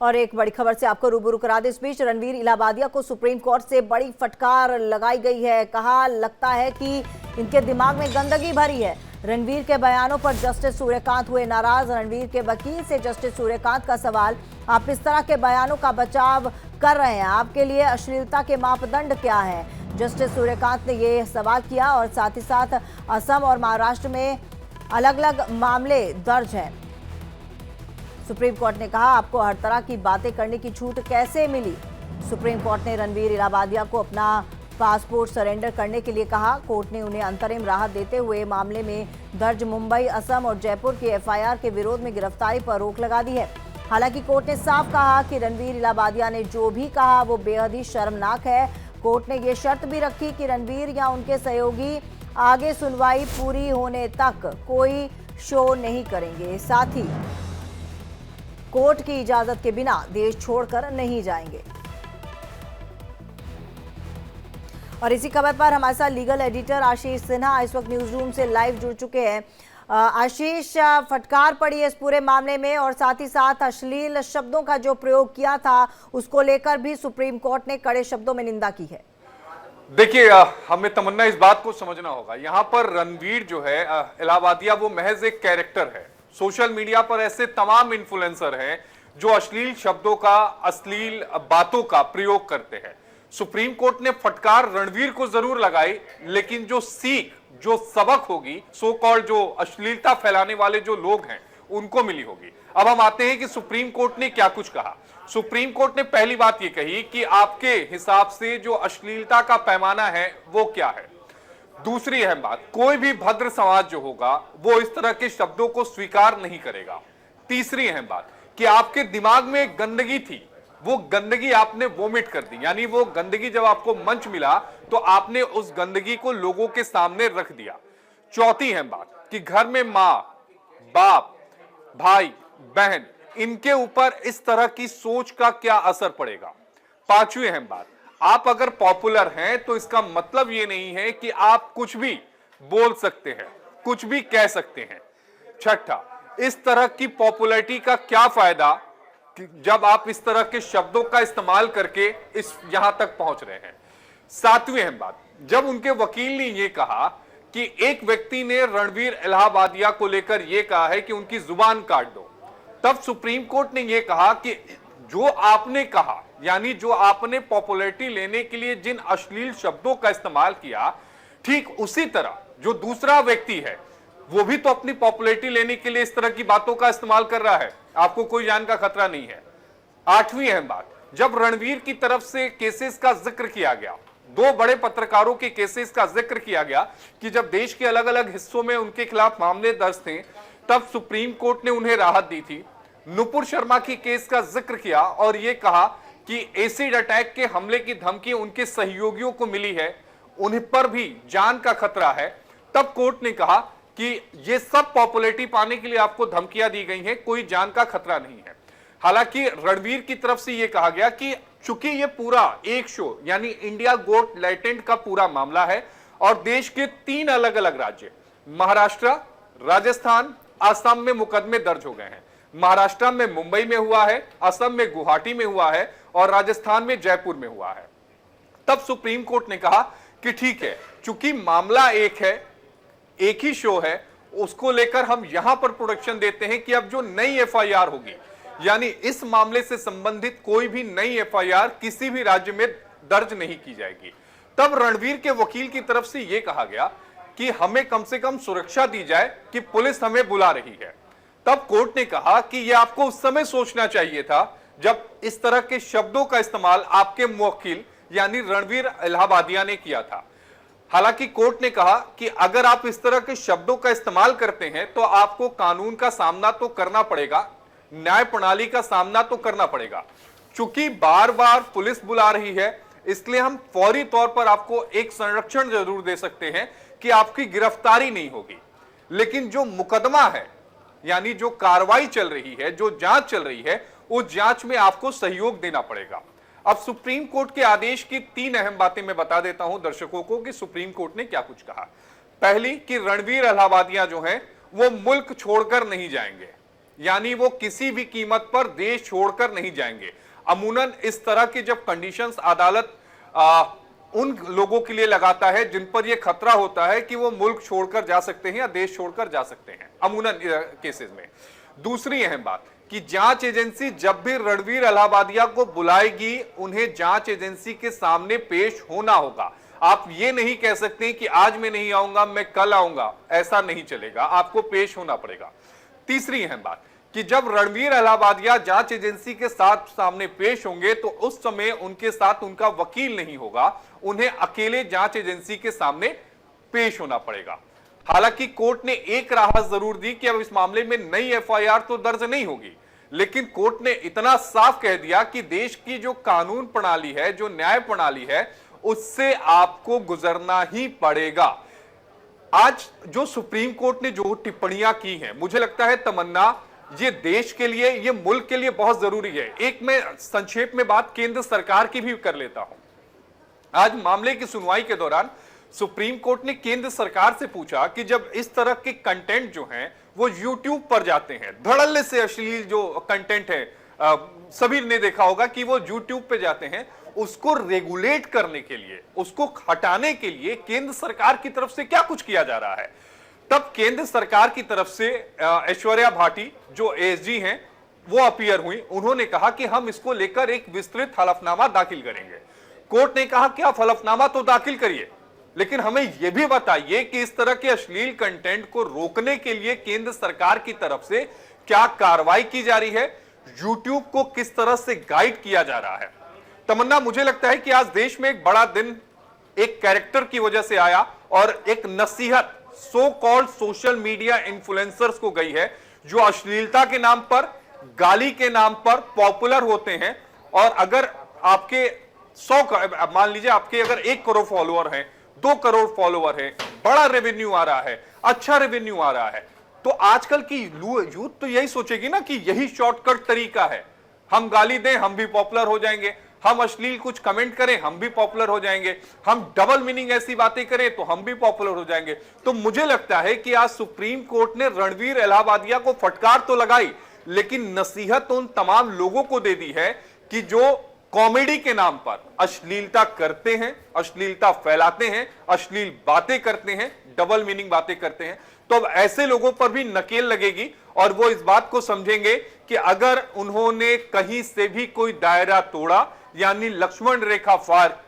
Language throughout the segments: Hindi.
और एक बड़ी खबर से आपको रूबरू करा दें। इस बीच रणवीर इलाहाबादिया को सुप्रीम कोर्ट से बड़ी फटकार लगाई गई है। कहा लगता है कि इनके दिमाग में गंदगी भरी है। रणवीर के बयानों पर जस्टिस सूर्यकांत हुए नाराज। रणवीर के वकील से जस्टिस सूर्यकांत का सवाल, आप इस तरह के बयानों का बचाव कर रहे हैं, आपके लिए अश्लीलता के मापदंड क्या है? जस्टिस सूर्यकांत ने ये सवाल किया और साथ ही साथ असम और महाराष्ट्र में अलग अलग मामले दर्ज हैं। सुप्रीम कोर्ट ने कहा आपको हर तरह की बातें करने की छूट कैसे मिली? सुप्रीम कोर्ट ने रणवीर इलाहाबादिया को अपना पासपोर्ट सरेंडर करने के लिए कहा। कोर्ट ने उन्हें अंतरिम राहत देते हुए मामले में दर्ज मुंबई, असम और जयपुर की एफआईआर के विरोध में गिरफ्तारी पर रोक लगा दी है। हालांकि कोर्ट ने साफ कहा कि रणवीर इलाहाबादिया ने जो भी कहा वो बेहद ही शर्मनाक है। कोर्ट ने ये शर्त भी रखी कि रणवीर या उनके सहयोगी आगे सुनवाई पूरी होने तक कोई शो नहीं करेंगे, साथ ही कोर्ट की इजाजत के बिना देश छोड़कर नहीं जाएंगे। और इसी खबर पर हमारे साथ लीगल एडिटर आशीष सिन्हा इस वक्त न्यूज रूम से लाइव जुड़ चुके हैं। आशीष, फटकार पड़ी है इस पूरे मामले में और साथ ही साथ अश्लील शब्दों का जो प्रयोग किया था उसको लेकर भी सुप्रीम कोर्ट ने कड़े शब्दों में निंदा की है। देखिए, हमें तमन्ना इस बात को समझना होगा, यहाँ पर रणवीर जो है इलाहाबादिया वो महज एक कैरेक्टर है। सोशल मीडिया पर ऐसे तमाम इन्फ्लुएंसर हैं जो अश्लील शब्दों का, अश्लील बातों का प्रयोग करते हैं। सुप्रीम कोर्ट ने फटकार रणवीर को जरूर लगाई, लेकिन जो सीख, जो सबक होगी सो कॉल्ड जो अश्लीलता फैलाने वाले जो लोग हैं उनको मिली होगी। अब हम आते हैं कि सुप्रीम कोर्ट ने क्या कुछ कहा। सुप्रीम कोर्ट ने पहली बात यह कही कि आपके हिसाब से जो अश्लीलता का पैमाना है वो क्या है। दूसरी अहम बात, कोई भी भद्र समाज जो होगा वो इस तरह के शब्दों को स्वीकार नहीं करेगा। तीसरी अहम बात कि आपके दिमाग में गंदगी थी, वो गंदगी आपने वोमिट कर दी, यानी वो गंदगी जब आपको मंच मिला तो आपने उस गंदगी को लोगों के सामने रख दिया। चौथी अहम बात कि घर में मां, बाप, भाई, बहन, इनके ऊपर इस तरह की सोच का क्या असर पड़ेगा। पांचवी अहम बात, आप अगर पॉपुलर हैं तो इसका मतलब यह नहीं है कि आप कुछ भी बोल सकते हैं, कुछ भी कह सकते हैं। छठा, इस तरह की पॉपुलैरिटी का क्या फायदा जब आप इस तरह के शब्दों का इस्तेमाल करके इस यहां तक पहुंच रहे हैं। सातवीं अहम बात, जब उनके वकील ने यह कहा कि एक व्यक्ति ने रणवीर इलाहाबादिया को लेकर यह कहा है कि उनकी जुबान काट दो, तब सुप्रीम कोर्ट ने यह कहा कि जो आपने कहा, यानी जो आपने पॉपुलैरिटी लेने के लिए जिन अश्लील शब्दों का इस्तेमाल किया, ठीक उसी तरह जो दूसरा व्यक्ति है वो भी तो अपनी पॉपुलैरिटी लेने के लिए इस तरह की बातों का इस्तेमाल कर रहा है, आपको कोई जान का खतरा नहीं है। आठवीं अहम बात, जब रणवीर की तरफ से केसेस का जिक्र किया गया, दो बड़े पत्रकारों के केसेस का जिक्र किया गया कि जब देश के अलग अलग हिस्सों में उनके खिलाफ मामले दर्ज थे तब सुप्रीम कोर्ट ने उन्हें राहत दी थी। नुपुर शर्मा की केस का जिक्र किया और यह कहा कि एसिड अटैक के हमले की धमकी उनके सहयोगियों को मिली है, उन्हें पर भी जान का खतरा है। तब कोर्ट ने कहा कि ये सब पॉपुलैरिटी पाने के लिए आपको धमकियां दी गई हैं, कोई जान का खतरा नहीं है। हालांकि रणवीर की तरफ से यह कहा गया कि चूंकि ये पूरा एक शो यानी इंडिया गोट लेटेंट का पूरा मामला है और देश के 3 अलग अलग राज्य महाराष्ट्र, राजस्थान, असम में मुकदमे दर्ज हो गए हैं। महाराष्ट्र में मुंबई में हुआ है, असम में गुवाहाटी में हुआ है और राजस्थान में जयपुर में हुआ है। तब सुप्रीम कोर्ट ने कहा कि ठीक है, चूंकि मामला एक है, एक ही शो है, उसको लेकर हम यहां पर प्रोडक्शन देते हैं कि अब जो नई एफआईआर होगी, यानी इस मामले से संबंधित कोई भी नई एफआईआर किसी भी राज्य में दर्ज नहीं की जाएगी। तब रणवीर के वकील की तरफ से यह कहा गया कि हमें कम से कम सुरक्षा दी जाए कि पुलिस हमें बुला रही है। तब कोर्ट ने कहा कि यह आपको उस समय सोचना चाहिए था जब इस तरह के शब्दों का इस्तेमाल आपके मुवक्किल यानी रणवीर इलाहाबादिया ने किया था। हालांकि कोर्ट ने कहा कि अगर आप इस तरह के शब्दों का इस्तेमाल करते हैं तो आपको कानून का सामना तो करना पड़ेगा, न्याय प्रणाली का सामना तो करना पड़ेगा। चूंकि बार बार पुलिस बुला रही है, इसलिए हम फौरी तौर पर आपको एक संरक्षण जरूर दे सकते हैं कि आपकी गिरफ्तारी नहीं होगी, लेकिन जो मुकदमा है यानी जो कार्रवाई चल रही है, जो जांच चल रही है, उस जांच में आपको सहयोग देना पड़ेगा। अब सुप्रीम कोर्ट के आदेश की 3 अहम बातें मैं बता देता हूं दर्शकों को कि सुप्रीम कोर्ट ने क्या कुछ कहा। पहली कि रणवीर इलाहाबादिया जो हैं वो मुल्क छोड़कर नहीं जाएंगे, यानी वो किसी भी कीमत पर देश छोड़कर नहीं जाएंगे। अमूमन इस तरह की जब कंडीशंस अदालत उन लोगों के लिए लगाता है जिन पर यह खतरा होता है कि वो मुल्क छोड़कर जा सकते हैं या देश छोड़कर जा सकते हैं, अमूमन केसेस में। दूसरी अहम बात कि जांच एजेंसी जब भी रणवीर इलाहाबादिया को बुलाएगी, उन्हें जांच एजेंसी के सामने पेश होना होगा। आप ये नहीं कह सकते कि आज मैं नहीं आऊंगा, मैं कल आऊंगा, ऐसा नहीं चलेगा, आपको पेश होना पड़ेगा। तीसरी अहम बात कि जब रणवीर इलाहाबादिया जांच एजेंसी के साथ सामने पेश होंगे तो उस समय उनके साथ उनका वकील नहीं होगा, उन्हें अकेले जांच एजेंसी के सामने पेश होना पड़ेगा। हालांकि कोर्ट ने एक राहत जरूर दी कि अब इस मामले में नई एफआईआर तो दर्ज नहीं होगी, लेकिन कोर्ट ने इतना साफ कह दिया कि देश की जो कानून प्रणाली है, जो न्याय प्रणाली है, उससे आपको गुजरना ही पड़ेगा। आज जो सुप्रीम कोर्ट ने जो टिप्पणियां की हैं, मुझे लगता है तमन्ना, ये देश के लिए, ये मुल्क के लिए बहुत जरूरी है। एक मैं संक्षेप में बात केंद्र सरकार की भी कर लेता हूं। आज मामले की सुनवाई के दौरान सुप्रीम कोर्ट ने केंद्र सरकार से पूछा कि जब इस तरह के कंटेंट जो हैं वो यूट्यूब पर जाते हैं, धड़ल्ले से अश्लील जो कंटेंट है, सभी ने देखा होगा कि वो यूट्यूब पे जाते हैं, उसको रेगुलेट करने के लिए, उसको हटाने के लिए केंद्र सरकार की तरफ से क्या कुछ किया जा रहा है। तब केंद्र सरकार की तरफ से ऐश्वर्या भाटी जो एएसजी हैं वो अपीयर हुई, उन्होंने कहा कि हम इसको लेकर एक विस्तृत हलफनामा दाखिल करेंगे। कोर्ट ने कहा कि आप हलफनामा तो दाखिल करिए, लेकिन हमें यह भी बताइए कि इस तरह के अश्लील कंटेंट को रोकने के लिए केंद्र सरकार की तरफ से क्या कार्रवाई की जा रही है, यूट्यूब को किस तरह से गाइड किया जा रहा है। तमन्ना, मुझे लगता है कि आज देश में एक बड़ा दिन एक कैरेक्टर की वजह से आया और एक नसीहत so called social media influencers को गई है, जो अश्लीलता के नाम पर, गाली के नाम पर पॉपुलर होते हैं। और अगर आपके 100, मान लीजिए आपके अगर 1 करोड़ फॉलोअर हैं, 2 करोड़ फॉलोअर हैं, बड़ा रेवेन्यू आ रहा है, अच्छा रेवेन्यू आ रहा है, तो आजकल की यूथ तो यही सोचेगी ना कि यही शॉर्टकट तरीका है, हम गाली दें हम भी पॉपुलर हो जाएंगे, हम अश्लील कुछ कमेंट करें हम भी पॉपुलर हो जाएंगे, हम डबल मीनिंग ऐसी बातें करें तो हम भी पॉपुलर हो जाएंगे। तो मुझे लगता है कि आज सुप्रीम कोर्ट ने रणवीर इलाहाबादिया को फटकार तो लगाई, लेकिन नसीहत उन तमाम लोगों को दे दी है कि जो कॉमेडी के नाम पर अश्लीलता करते हैं, अश्लीलता फैलाते हैं, अश्लील बातें करते हैं, डबल मीनिंग बातें करते हैं, तो अब ऐसे लोगों पर भी नकेल लगेगी और वो इस बात को समझेंगे कि अगर उन्होंने कहीं से भी कोई दायरा तोड़ा, यानी लक्ष्मण रेखा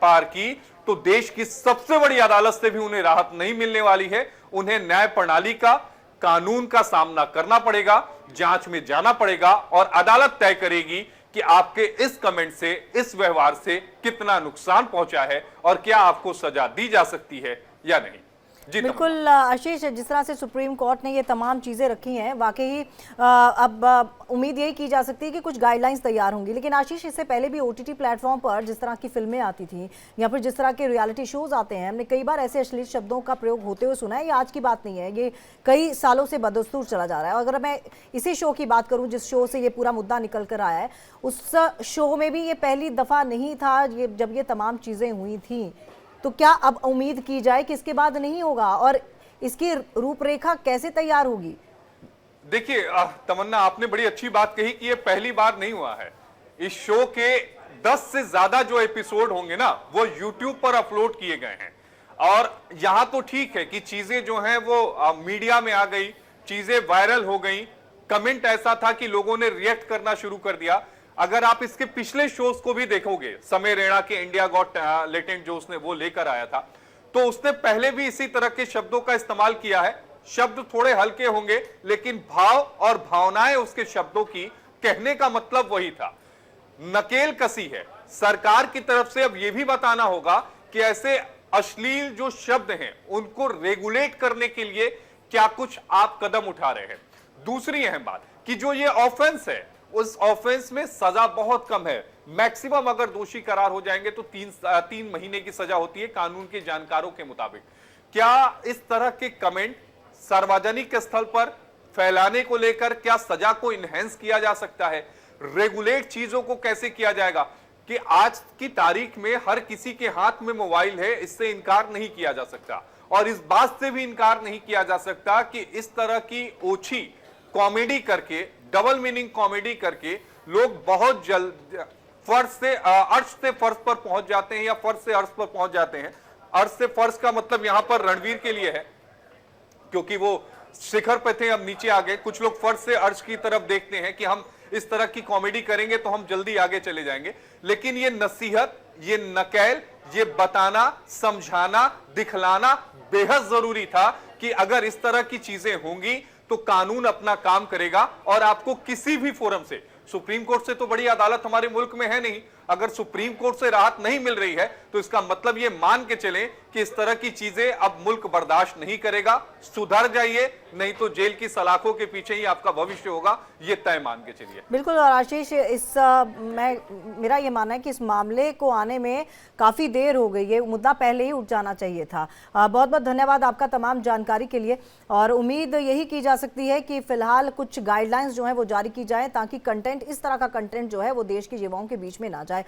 पार की, तो देश की सबसे बड़ी अदालत से भी उन्हें राहत नहीं मिलने वाली है। उन्हें न्याय प्रणाली का, कानून का सामना करना पड़ेगा, जांच में जाना पड़ेगा और अदालत तय करेगी कि आपके इस कमेंट से, इस व्यवहार से कितना नुकसान पहुंचा है और क्या आपको सजा दी जा सकती है या नहीं। जी बिल्कुल आशीष, जिस तरह से सुप्रीम कोर्ट ने ये तमाम चीज़ें रखी हैं, वाकई अब उम्मीद यही की जा सकती है कि कुछ गाइडलाइंस तैयार होंगी। लेकिन आशीष, इससे पहले भी ओटीटी प्लेटफॉर्म पर जिस तरह की फिल्में आती थी या फिर जिस तरह के रियलिटी शोज आते हैं, हमने कई बार ऐसे अश्लील शब्दों का प्रयोग होते हुए सुना है। ये आज की बात नहीं है, ये कई सालों से बदस्तूर चला जा रहा है। अगर मैं इसी शो की बात करूँ जिस शो से ये पूरा मुद्दा निकल कर आया है, उस शो में भी ये पहली दफ़ा नहीं था जब ये तमाम चीज़ें हुई थी। तो क्या अब उम्मीद की जाए कि इसके बाद नहीं होगा और इसकी रूपरेखा कैसे तैयार होगी? देखिए तमन्ना, आपने बड़ी अच्छी बात कही कि ये पहली बार नहीं हुआ है। इस शो के 10 से ज्यादा जो एपिसोड होंगे ना, वो YouTube पर अपलोड किए गए हैं। और यहां तो ठीक है कि चीजें जो हैं वो मीडिया में आ गई, चीजें वायरल हो गई, कमेंट ऐसा था कि लोगों ने रिएक्ट करना शुरू कर दिया। अगर आप इसके पिछले शोज को भी देखोगे, समय रैना के इंडिया गॉट टैलेंट जो उसने वो लेकर आया था, तो उसने पहले भी इसी तरह के शब्दों का इस्तेमाल किया है। शब्द थोड़े हल्के होंगे, लेकिन भाव और भावनाएं उसके शब्दों की कहने का मतलब वही था। नकेल कसी है सरकार की तरफ से। अब यह भी बताना होगा कि ऐसे अश्लील जो शब्द हैं उनको रेगुलेट करने के लिए क्या कुछ आप कदम उठा रहे हैं। दूसरी अहम बात कि जो ये ऑफेंस है, उस ऑफेंस में सजा बहुत कम है। मैक्सिमम अगर दोषी करार हो जाएंगे तो 3 महीने की सजा होती है कानून के जानकारों के मुताबिक। क्या इस तरह के कमेंट सार्वजनिक स्थल पर फैलाने को लेकर क्या सजा को इनहेंस किया जा सकता है? रेगुलेट चीजों को कैसे किया जाएगा कि आज की तारीख में हर किसी के हाथ में मोबाइल है, इससे इनकार नहीं किया जा सकता। और इस बात से भी इनकार नहीं किया जा सकता कि इस तरह की ओछी कॉमेडी करके डबल मीनिंग कॉमेडी करके लोग बहुत जल्द फर्श से अर्श से फर्श पर पहुंच जाते हैं या फर्श से अर्श पर पहुंच जाते हैं। अर्श से फर्श का मतलब यहां पर रणवीर के लिए है क्योंकि वो शिखर पे थे, अब नीचे आ गए। कुछ लोग फर्श से अर्श की तरफ देखते हैं कि हम इस तरह की कॉमेडी करेंगे तो हम जल्दी आगे चले जाएंगे, लेकिन ये नसीहत, ये नकेल, ये बताना, समझाना, दिखलाना बेहद जरूरी था कि अगर इस तरह की चीजें होंगी तो कानून अपना काम करेगा और आपको किसी भी फोरम से, सुप्रीम कोर्ट से तो बड़ी अदालत हमारे मुल्क में है नहीं, अगर सुप्रीम कोर्ट से राहत नहीं मिल रही है तो इसका मतलब ये मान के चलें कि इस तरह की चीजें अब मुल्क बर्दाश्त नहीं करेगा। सुधर जाइए, नहीं तो जेल की सलाखों के पीछे ही आपका भविष्य होगा, ये तय मान के चलिए। बिल्कुल। और आशीष, मेरा ये मानना है कि इस मामले को आने में काफ़ी देर हो गई है, मुद्दा पहले ही उठ जाना चाहिए था। बहुत बहुत धन्यवाद आपका तमाम जानकारी के लिए, और उम्मीद यही की जा सकती है कि फिलहाल कुछ गाइडलाइंस जो है वो जारी की जाए ताकि कंटेंट, इस तरह का कंटेंट जो है वो देश के युवाओं के बीच में ना जाए।